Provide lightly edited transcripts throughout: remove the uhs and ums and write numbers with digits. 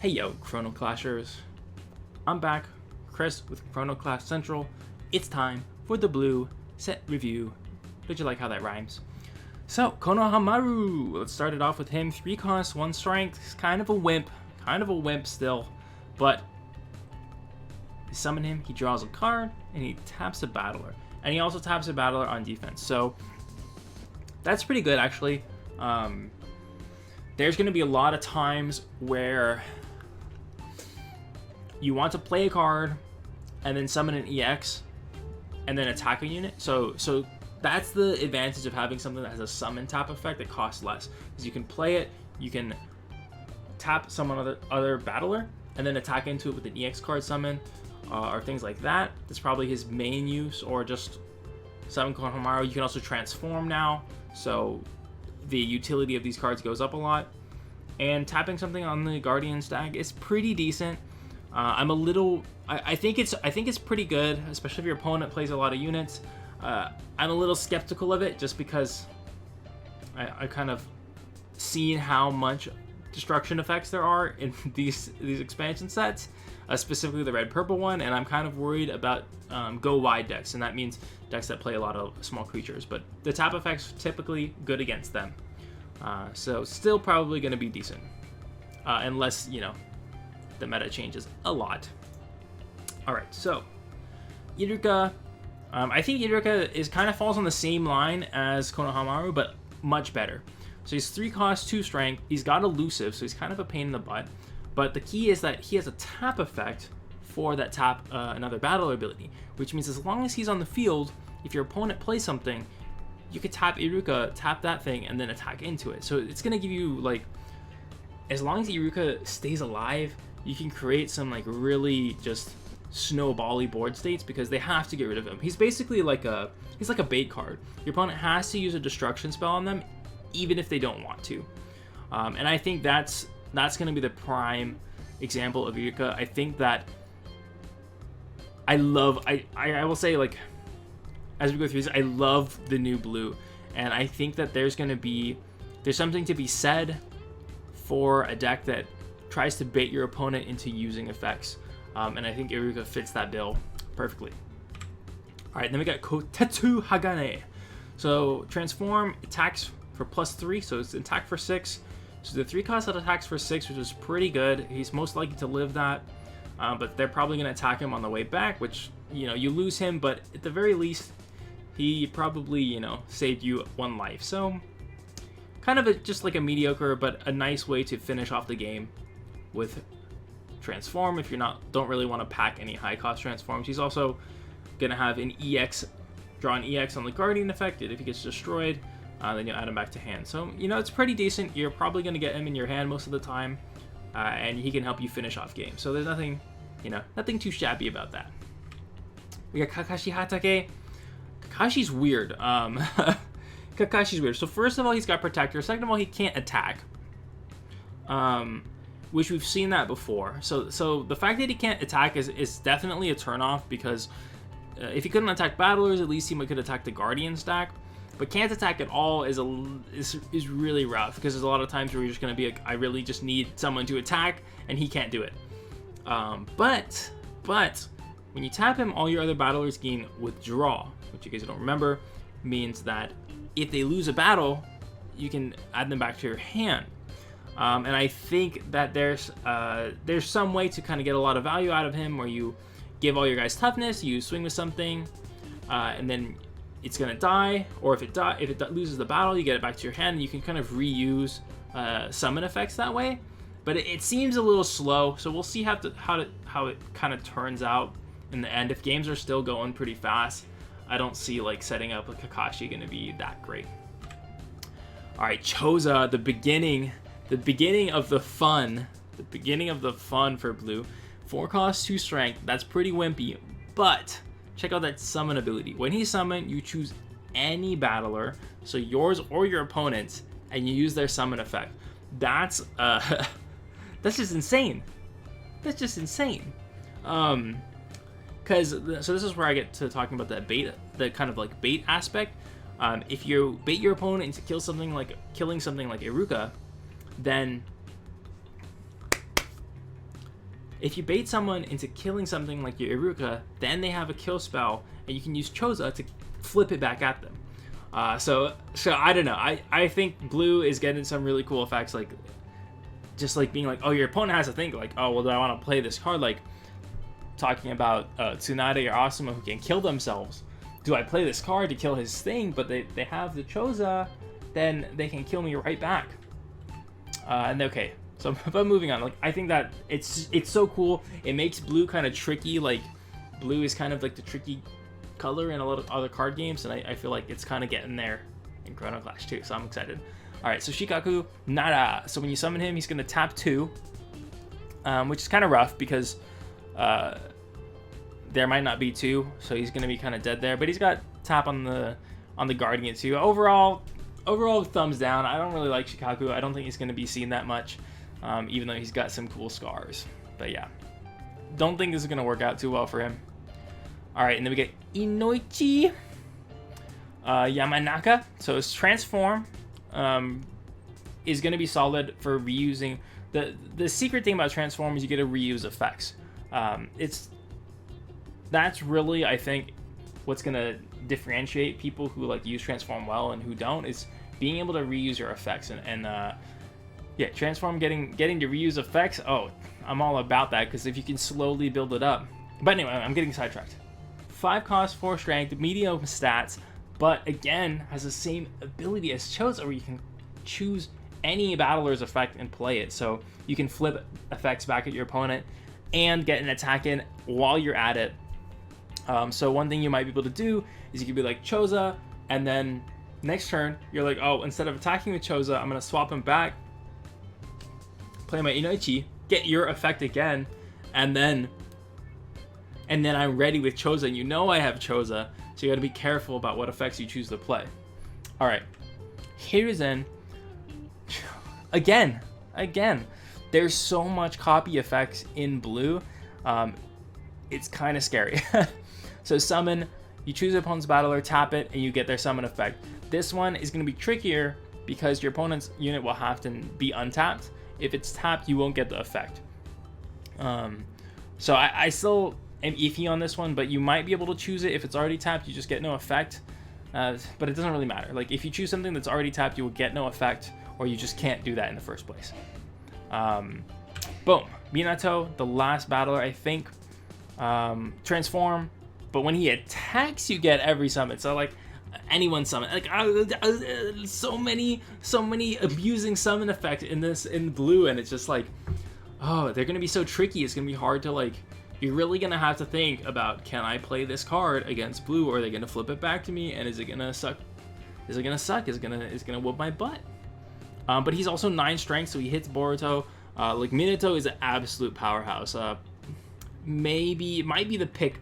Hey yo, Chrono Clashers. I'm back, Chris with Chrono Clash Central. It's time for the blue set review. Did you like how that rhymes? So, Konohamaru. Let's start it off with him. 3 cost, 1 strength. He's kind of a wimp still. But you summon him, he draws a card, and he taps a battler. And he also taps a battler on defense. So, that's pretty good actually. There's going to be a lot of times where you want to play a card and then summon an EX and then attack a unit. So that's the advantage of having something that has a summon tap effect that costs less. Because you can play it, you can tap someone other battler and then attack into it with an EX card summon or things like that. That's probably his main use, or just summon Konohamaru. You can also transform now, so the utility of these cards goes up a lot. And tapping something on the Guardian stack is pretty decent. I think it's pretty good, especially if your opponent plays a lot of units. I'm a little skeptical of it just because I kind of seen how much destruction effects there are in these expansion sets, specifically the red-purple one, and I'm kind of worried about go wide decks, and that means decks that play a lot of small creatures. But the tap effects typically good against them, so still probably going to be decent, unless the meta changes a lot. Alright, so Iruka, I think Iruka kind of falls on the same line as Konohamaru, but much better. So he's 3 cost, 2 strength, he's got elusive, so he's kind of a pain in the butt, but the key is that he has a tap effect for that tap another battler ability, which means as long as he's on the field, if your opponent plays something, you could tap Iruka, tap that thing, and then attack into it. So it's going to give you, like, as long as Iruka stays alive, you can create some really just snowbally board states, because they have to get rid of him. He's basically like a bait card. Your opponent has to use a destruction spell on them, even if they don't want to. And I think that's going to be the prime example of Iruka. I think that I will say, like, as we go through this, I love the new blue, and I think that there's something to be said for a deck that tries to bait your opponent into using effects, and I think Iruka fits that bill perfectly. Alright, then we got Kotetsu Hagane. So transform, attacks for +3, so it's attack for 6. So the 3 cost that attacks for 6, which is pretty good. He's most likely to live that, but they're probably going to attack him on the way back, which, you lose him, but at the very least, he probably, saved you 1 life. So kind of just like a mediocre, but a nice way to finish off the game with transform if you don't really want to pack any high cost transforms. He's also gonna have an EX, draw an EX on the Guardian effect. If he gets destroyed, then you'll add him back to hand. So it's pretty decent. You're probably gonna get him in your hand most of the time, and he can help you finish off games. So there's nothing, nothing too shabby about that. We got Kakashi Hatake. Kakashi's weird. Kakashi's weird. So first of all, he's got Protector. Second of all, he can't attack. Which we've seen that before. So the fact that he can't attack is definitely a turnoff, because if he couldn't attack battlers, at least he could attack the Guardian stack. But can't attack at all is really rough, because there's a lot of times where you're just going to be like, I really just need someone to attack, and he can't do it. But when you tap him, all your other battlers gain withdraw, which you guys don't remember means that if they lose a battle, you can add them back to your hand. And I think that there's some way to kind of get a lot of value out of him, where you give all your guys toughness, you swing with something, and then it's gonna die, or if it loses the battle, you get it back to your hand, and you can kind of reuse summon effects that way. But it seems a little slow, so we'll see how it kind of turns out in the end. If games are still going pretty fast, I don't see setting up a Kakashi gonna be that great. All right, Choza, the beginning of the fun for blue. 4 cost, 2 strength. That's pretty wimpy, but check out that summon ability. When he's summoned, you choose any battler, so yours or your opponent's, and you use their summon effect. That's just insane. That's just insane. So this is where I get to talking about that bait, the kind of bait aspect. If you bait your opponent into killing something like Iruka, then If you bait someone into killing something like your Iruka, then they have a kill spell, and you can use Choza to flip it back at them. So I don't know. I think blue is getting some really cool effects, like just like being like, oh, your opponent has to think like, oh, well, do I want to play this card? Like talking about Tsunade or Asuma who can kill themselves. Do I play this card to kill his thing? But they have the Choza, then they can kill me right back. And okay, so but moving on. Like I think that it's so cool. It makes blue kind of tricky. Like blue is kind of like the tricky color in a lot of other card games, and I feel like it's kind of getting there in Chrono Clash too, so I'm excited. Alright, so Shikaku, Nara. So when you summon him, he's going to tap 2, which is kind of rough because there might not be 2, so he's going to be kind of dead there, but he's got tap on the Guardian too. Overall thumbs down. I don't really like Shikaku. I don't think he's going to be seen that much, even though he's got some cool scars. But yeah, don't think this is going to work out too well for him. Alright, and then we get Inoichi Yamanaka. So his transform is going to be solid for reusing. The secret thing about transform is you get to reuse effects. That's really, I think, what's going to differentiate people who like use transform well and who don't, is being able to reuse your effects. And yeah, transform getting to reuse effects. Oh, I'm all about that, because if you can slowly build it up. But anyway, I'm getting sidetracked. 5 cost, 4 strength, medium stats, but again has the same ability as Choza, where you can choose any battler's effect and play it. So you can flip effects back at your opponent and get an attack in while you're at it. So one thing you might be able to do is you could be like Choza, and then next turn you're like, oh, instead of attacking with Choza, I'm gonna swap him back, play my Inoichi, get your effect again, and then I'm ready with Choza. And you know I have Choza, so you gotta be careful about what effects you choose to play. Alright, Hiruzen. Again, there's so much copy effects in blue. It's kind of scary. So summon, you choose your opponent's battler, tap it, and you get their summon effect. This one is going to be trickier because your opponent's unit will have to be untapped. If it's tapped, you won't get the effect. So I still am iffy on this one, but you might be able to choose it. If it's already tapped, you just get no effect. But it doesn't really matter. Like if you choose something that's already tapped, you will get no effect, or you just can't do that in the first place. Boom. Minato, the last battler, I think. Transform, but when he attacks, you get every summon. So like anyone summon, like so many abusing summon effects in blue, and it's just like, oh, they're gonna be so tricky. It's gonna be hard to like. You're really gonna have to think about, can I play this card against blue, or are they gonna flip it back to me, and is it gonna suck? Is it gonna whoop my butt? But he's also 9 strength, so he hits Boruto. Like Minato is an absolute powerhouse. Might be the pick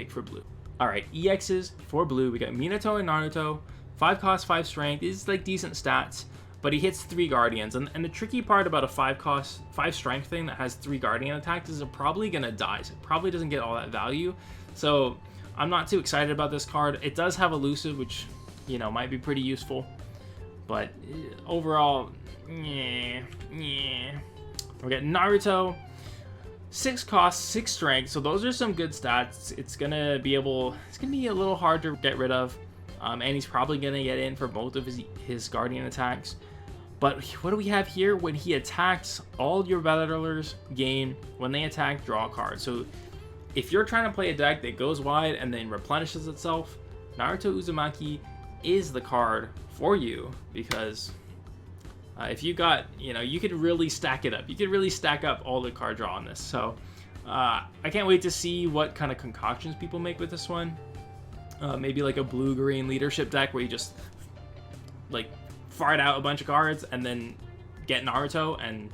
for blue. All right, EXs for blue. We got Minato and Naruto. 5 cost, 5 strength. These is like decent stats, but he hits 3 guardians. And the tricky part about a 5 cost, 5 strength thing that has 3 guardian attacks is it probably gonna die. So it probably doesn't get all that value. So I'm not too excited about this card. It does have elusive, which might be pretty useful, but overall, yeah. We got Naruto. 6 cost, 6 strength, so those are some good stats. It's gonna be a little hard to get rid of, and he's probably gonna get in for both of his guardian attacks. But what do we have here? When he attacks, all your battlers gain, when they attack, draw a card. So if you're trying to play a deck that goes wide and then replenishes itself, Naruto Uzumaki is the card for you, because if you got, you could really stack it up. You could really stack up all the card draw on this. So I can't wait to see what kind of concoctions people make with this one. Maybe like a blue-green leadership deck where you just like fart out a bunch of cards and then get Naruto and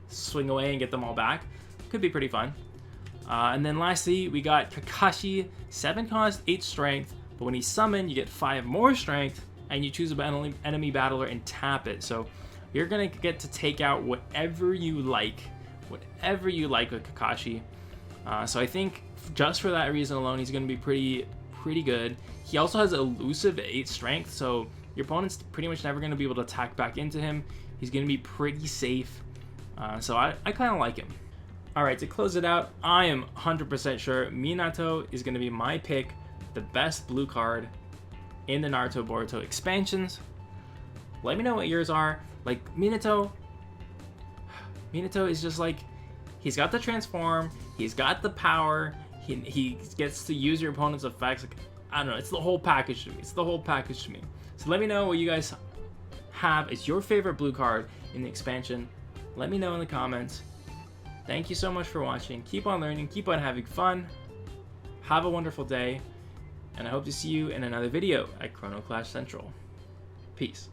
swing away and get them all back. Could be pretty fun. And then lastly, we got Kakashi, 7 cost, 8 strength. But when he's summoned, you get 5 more strength, and you choose an enemy battler and tap it. So you're gonna get to take out whatever you like with Kakashi. So I think just for that reason alone, he's gonna be pretty good. He also has elusive 8 strength, so your opponent's pretty much never gonna be able to attack back into him. He's gonna be pretty safe. So I kind of like him. Alright, to close it out, I am 100% sure Minato is going to be my pick, the best blue card in the Naruto Boruto expansions. Let me know what yours are. Like, Minato is just like, he's got the transform, he's got the power, he gets to use your opponent's effects. Like, I don't know, it's the whole package to me. It's the whole package to me. So let me know what you guys have as your favorite blue card in the expansion. Let me know in the comments. Thank you so much for watching. Keep on learning, keep on having fun. Have a wonderful day, and I hope to see you in another video at Chrono Clash Central. Peace.